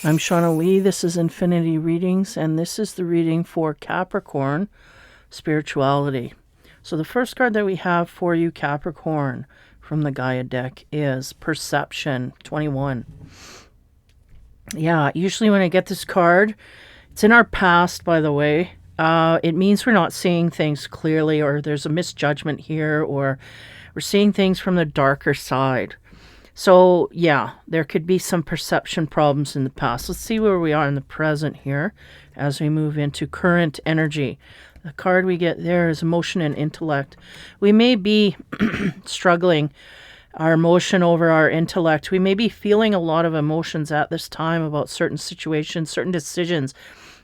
I'm Shawna Lee. This is Infinity Readings, and this is the reading for Capricorn Spirituality. So, the first card that we have for you, Capricorn, from the Gaia deck is Perception 21. Yeah, usually when I get this card, it's in our past, by the way. It means we're not seeing things clearly, or there's a misjudgment here, or we're seeing things from the darker side. So, yeah, there could be some perception problems in the past. Let's see where we are in the present here as we move into current energy. The card we get there is emotion and intellect. We may be struggling our emotion over our intellect. We may be feeling a lot of emotions at this time about certain situations, certain decisions.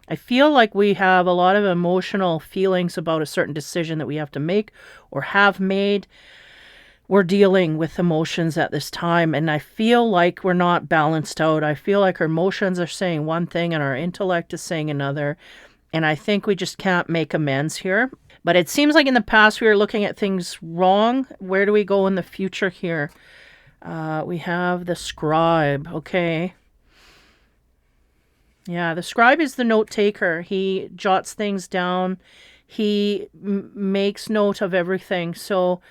I feel like we have a lot of emotional feelings about a certain decision that we have to make or have made. We're dealing with emotions at this time, and I feel like we're not balanced out. I feel like our emotions are saying one thing and our intellect is saying another, and I think we just can't make amends here. But it seems like in the past we were looking at things wrong. Where do we go in the future here? We have the scribe. Okay. Yeah, the scribe is the note taker. He jots things down. He makes note of everything. So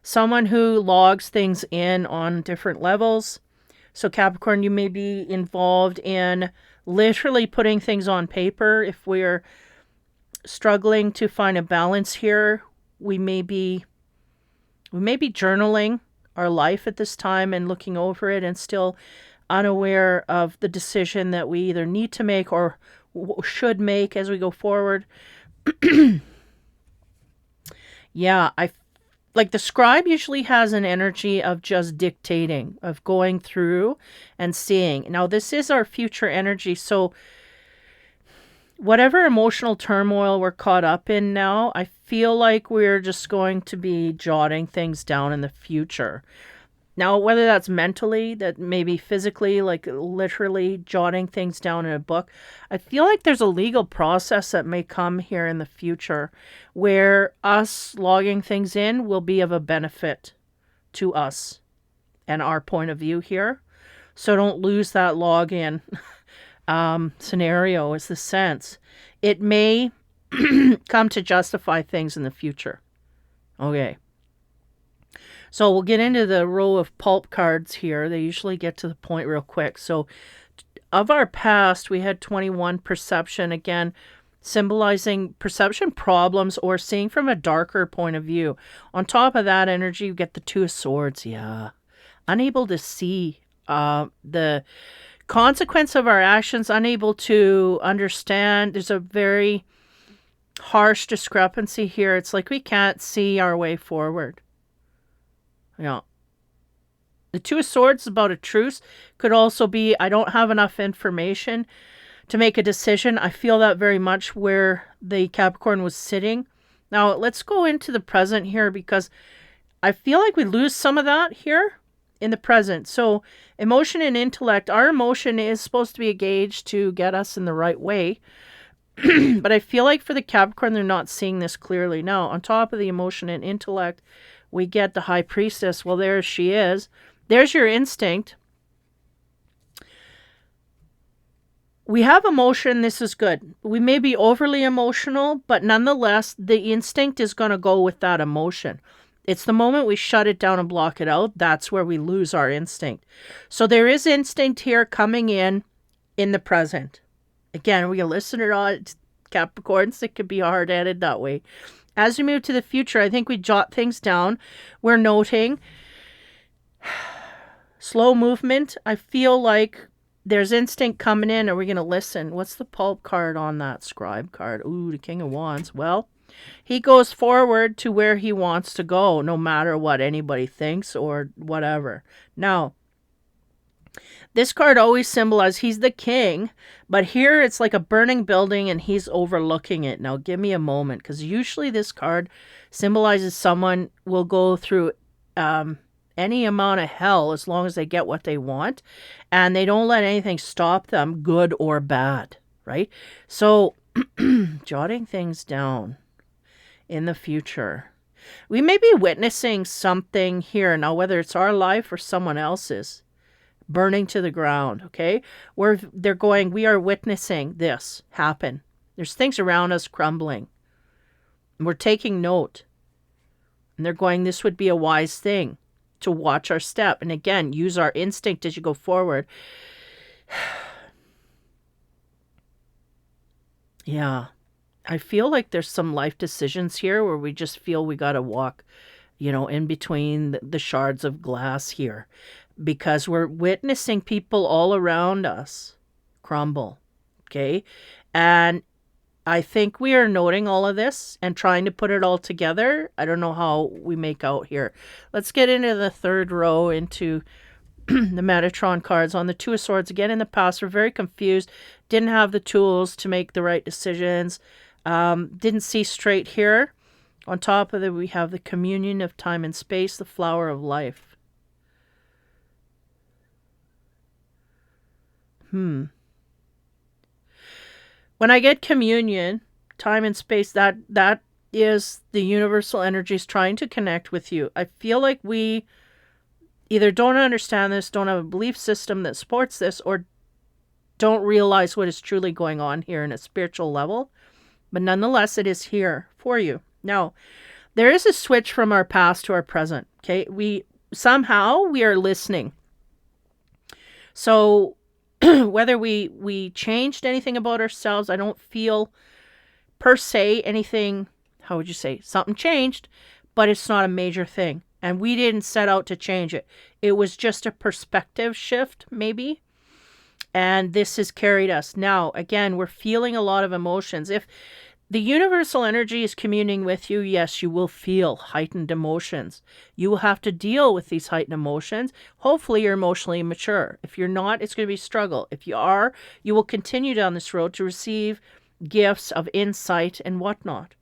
someone who logs things in on different levels. So Capricorn, you may be involved in literally putting things on paper. If we're struggling to find a balance here, we may be journaling our life at this time and looking over it and still unaware of the decision that we either need to make or should make as we go forward. Yeah, like the scribe usually has an energy of just dictating, of going through and seeing. Now, this is our future energy. So whatever emotional turmoil we're caught up in now, I feel like we're just going to be jotting things down in the future. Now, whether that's mentally, that maybe physically, like literally jotting things down in a book, I feel like there's a legal process that may come here in the future where us logging things in will be of a benefit to us and our point of view here. So don't lose that login scenario is the sense. It may come to justify things in the future. Okay. So we'll get into the row of pulp cards here. They usually get to the point real quick. So of our past, we had 21 perception, again, symbolizing perception problems or seeing from a darker point of view. On top of that energy, you get the Two of Swords. Yeah. Unable to see the consequence of our actions, unable to understand. There's a very harsh discrepancy here. It's like we can't see our way forward. Yeah. The Two of Swords is about a truce. Could also be, I don't have enough information to make a decision. I feel that very much where the Capricorn was sitting. Now, let's go into the present here because I feel like we lose some of that here in the present. So emotion and intellect, our emotion is supposed to be a gauge to get us in the right way. But I feel like for the Capricorn, they're not seeing this clearly. Now, on top of the emotion and intellect, we get the High Priestess. Well, there she is. There's your instinct. We have emotion. This is good. We may be overly emotional, but nonetheless, the instinct is going to go with that emotion. It's the moment we shut it down and block it out. That's where we lose our instinct. So there is instinct here coming in the present. Again, we listen to it, Capricorns. It could be hard-headed that way. As we move to the future, I think we jot things down. We're noting slow movement. I feel like there's instinct coming in. Are we going to listen? What's the pulp card on that scribe card? Ooh, the King of Wands. Well, he goes forward to where he wants to go, no matter what anybody thinks or whatever. Now, this card always symbolizes he's the king, but here it's like a burning building and he's overlooking it. Now, give me a moment, because usually this card symbolizes someone will go through any amount of hell as long as they get what they want, and they don't let anything stop them, good or bad, right? So, jotting things down in the future. We may be witnessing something here now, whether it's our life or someone else's. burning to the ground, okay? They're going, we are witnessing this happen. There's things around us crumbling. And we're taking note. And they're going, this would be a wise thing to watch our step. And again, use our instinct as you go forward. Yeah. I feel like there's some life decisions here where we just feel we got to walk, in between the shards of glass here, because we're witnessing people all around us crumble. Okay. And I think we are noting all of this and trying to put it all together. I don't know how we make out here. Let's get into the third row, into the Metatron cards. On the Two of Swords, again, in the past, we're very confused, didn't have the tools to make the right decisions, didn't see straight here. On top of it, we have the communion of time and space, the flower of life. When I get communion, time and space, that is the universal energies trying to connect with you. I feel like we either don't understand this, don't have a belief system that supports this, or don't realize what is truly going on here in a spiritual level. But nonetheless, it is here for you. Now, there is a switch from our past to our present. Okay, we are listening. So whether we changed anything about ourselves, I don't feel per se anything. How would you say? Something changed, but it's not a major thing. And we didn't set out to change it. It was just a perspective shift, maybe. And this has carried us. Now, again, we're feeling a lot of emotions. If the universal energy is communing with you, yes, you will feel heightened emotions. You will have to deal with these heightened emotions. Hopefully, you're emotionally mature. If you're not, it's going to be a struggle. If you are, you will continue down this road to receive gifts of insight and whatnot.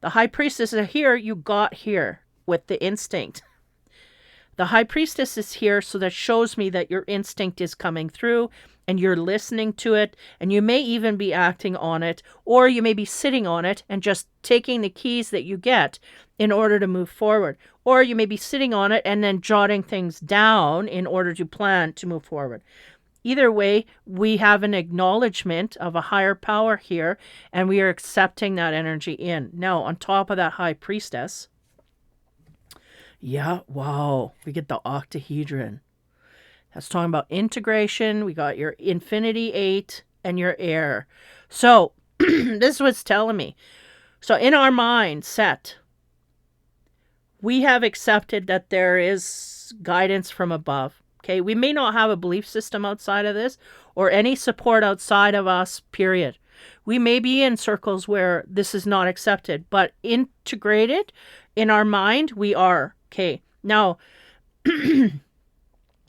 The High Priestess is here. You got here with the instinct. The High Priestess is here, so that shows me that your instinct is coming through and you're listening to it, and you may even be acting on it, or you may be sitting on it and just taking the keys that you get in order to move forward, or you may be sitting on it and then jotting things down in order to plan to move forward. Either way, we have an acknowledgement of a higher power here, and we are accepting that energy in. Now, on top of that High Priestess, yeah, wow, we get the octahedron. That's talking about integration. We got your Infinity 8 and your air. So, this is what's telling me. So, in our mindset, we have accepted that there is guidance from above. Okay, we may not have a belief system outside of this or any support outside of us, period. We may be in circles where this is not accepted, but integrated in our mind, we are. Okay, now,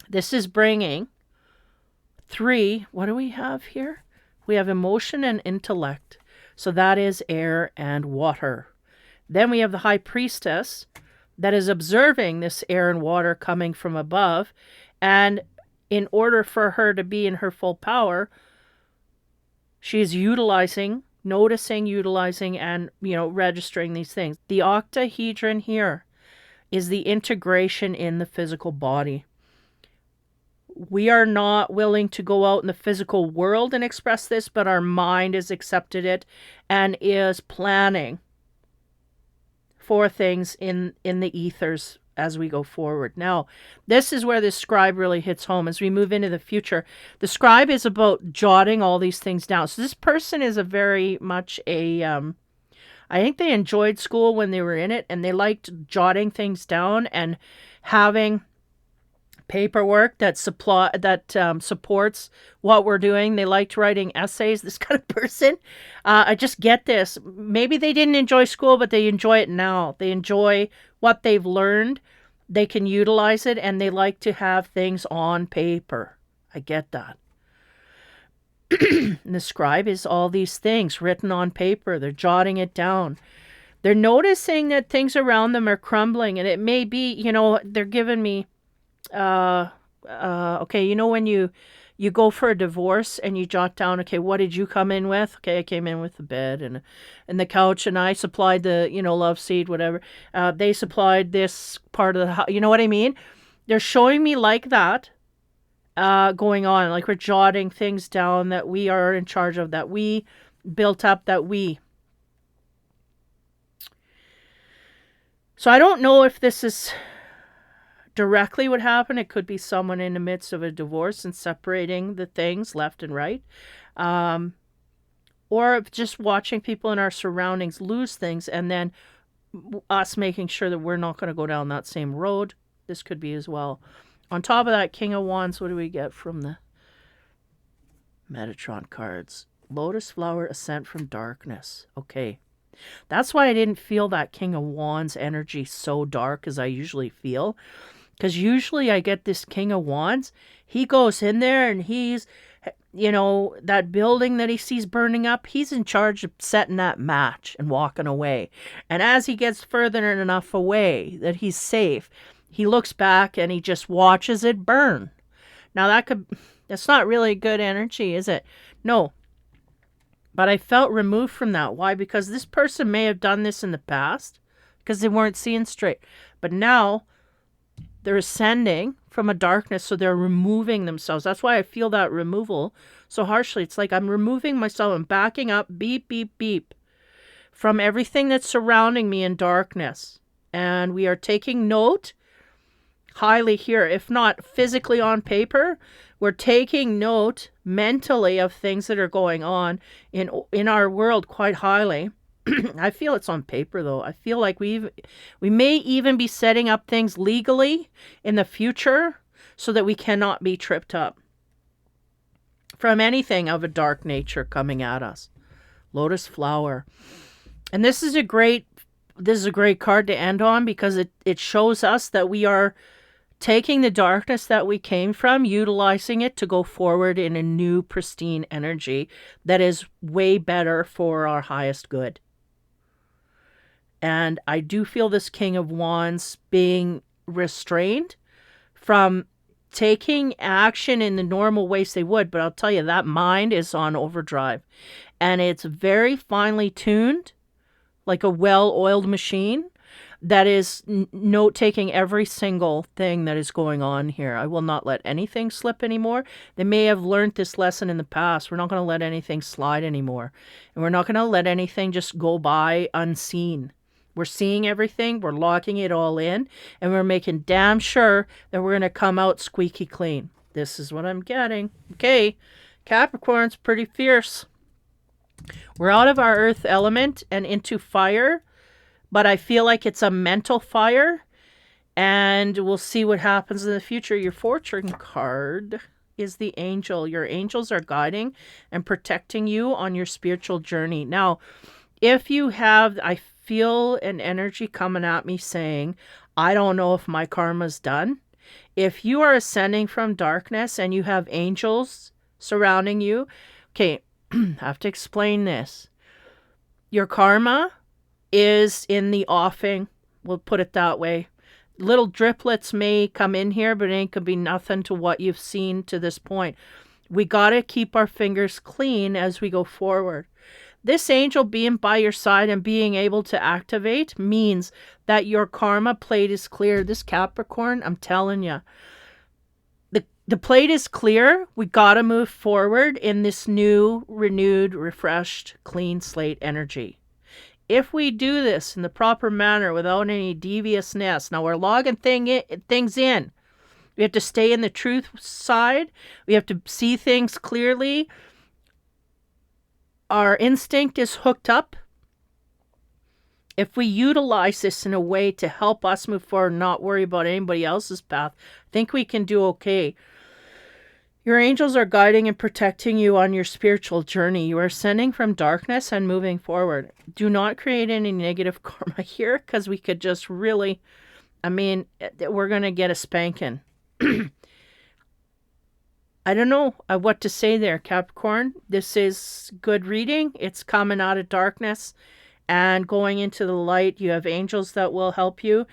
this is bringing 3, what do we have here? We have emotion and intellect. So that is air and water. Then we have the High Priestess that is observing this air and water coming from above. And in order for her to be in her full power, she's utilizing, and, registering these things. The octahedron here is the integration in the physical body. We are not willing to go out in the physical world and express this, but our mind has accepted it and is planning for things in the ethers as we go forward. Now, this is where the scribe really hits home as we move into the future. The scribe is about jotting all these things down. So this person is a very much a, I think they enjoyed school when they were in it, and they liked jotting things down and having paperwork that supports what we're doing. They liked writing essays. This kind of person, I just get this. Maybe they didn't enjoy school, but they enjoy it now. They enjoy what they've learned. They can utilize it, and they like to have things on paper. I get that. And the scribe is all these things written on paper. They're jotting it down. They're noticing that things around them are crumbling, and it may be, they're giving me okay, when you go for a divorce and you jot down, okay, what did you come in with? Okay, I came in with the bed and the couch, and I supplied the, love seat, whatever. They supplied this part of the house. You know what I mean? They're showing me like that. going on. Like we're jotting things down that we are in charge of, that we built up, that we. So I don't know if this is directly what happened. It could be someone in the midst of a divorce and separating the things left and right. Or just watching people in our surroundings lose things and then us making sure that we're not going to go down that same road. This could be as well. On top of that, King of Wands, what do we get from the Metatron cards? Lotus Flower, Ascent from Darkness. Okay. That's why I didn't feel that King of Wands energy so dark as I usually feel. Because usually I get this King of Wands. He goes in there and he's, that building that he sees burning up, he's in charge of setting that match and walking away. And as he gets further enough away that he's safe, he looks back and he just watches it burn. Now that's not really good energy, is it? No. But I felt removed from that. Why? Because this person may have done this in the past because they weren't seeing straight. But now they're ascending from a darkness, so they're removing themselves. That's why I feel that removal so harshly. It's like I'm removing myself and backing up, beep, beep, beep, from everything that's surrounding me in darkness. And we are taking note highly here, if not physically on paper, we're taking note mentally of things that are going on in our world quite highly. I feel it's on paper though. I feel like we may even be setting up things legally in the future so that we cannot be tripped up from anything of a dark nature coming at us. Lotus Flower. And this is a great card to end on because it shows us that we are taking the darkness that we came from, utilizing it to go forward in a new pristine energy that is way better for our highest good. And I do feel this King of Wands being restrained from taking action in the normal ways they would. But I'll tell you, that mind is on overdrive. And it's very finely tuned, like a well-oiled machine that is note-taking every single thing that is going on here. I will not let anything slip anymore. They may have learned this lesson in the past. We're not going to let anything slide anymore. And we're not going to let anything just go by unseen. We're seeing everything. We're locking it all in. And we're making damn sure that we're going to come out squeaky clean. This is what I'm getting. Okay, Capricorn's pretty fierce. We're out of our earth element and into fire. But I feel like it's a mental fire, and we'll see what happens in the future. Your fortune card is the angel. Your angels are guiding and protecting you on your spiritual journey. Now, if you have, I feel an energy coming at me saying, I don't know if my karma's done. If you are ascending from darkness and you have angels surrounding you, okay, I have to explain this. Your karma is in the offing. We'll put it that way. Little driplets may come in here, but it ain't gonna be nothing to what you've seen to this point. We gotta keep our fingers clean as we go forward. This angel being by your side and being able to activate means that your karma plate is clear. This Capricorn, I'm telling you, the plate is clear. We gotta move forward in this new, renewed, refreshed, clean slate energy. If we do this in the proper manner without any deviousness, now we're logging things in. We have to stay in the truth side. We have to see things clearly. Our instinct is hooked up. If we utilize this in a way to help us move forward and not worry about anybody else's path, I think we can do okay. Your angels are guiding and protecting you on your spiritual journey. You are ascending from darkness and moving forward. Do not create any negative karma here because we could just really, we're going to get a spanking. I don't know what to say there, Capricorn. This is good reading. It's coming out of darkness and going into the light. You have angels that will help you.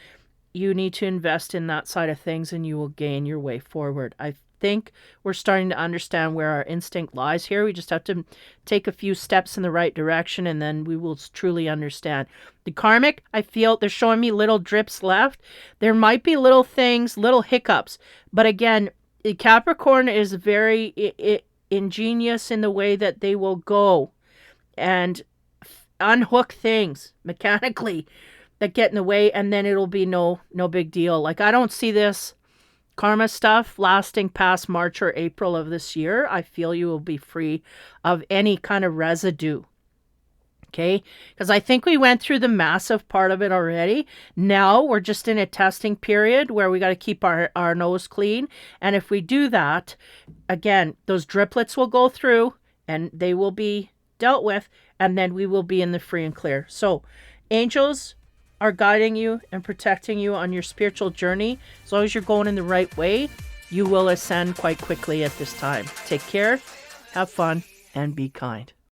You need to invest in that side of things and you will gain your way forward. I think we're starting to understand where our instinct lies here. We just have to take a few steps in the right direction and then we will truly understand. The karmic, I feel they're showing me little drips left. There might be little things, little hiccups. But again, Capricorn is very ingenious in the way that they will go and unhook things mechanically that get in the way, and then it'll be no big deal. Like, I don't see this karma stuff lasting past March or April of this year. I feel you will be free of any kind of residue. Okay, because I think we went through the massive part of it already. Now we're just in a testing period where we got to keep our nose clean. And if we do that, again, those driplets will go through and they will be dealt with, and then we will be in the free and clear. So angels are guiding you and protecting you on your spiritual journey. As long as you're going in the right way, you will ascend quite quickly at this time. Take care, have fun, and be kind.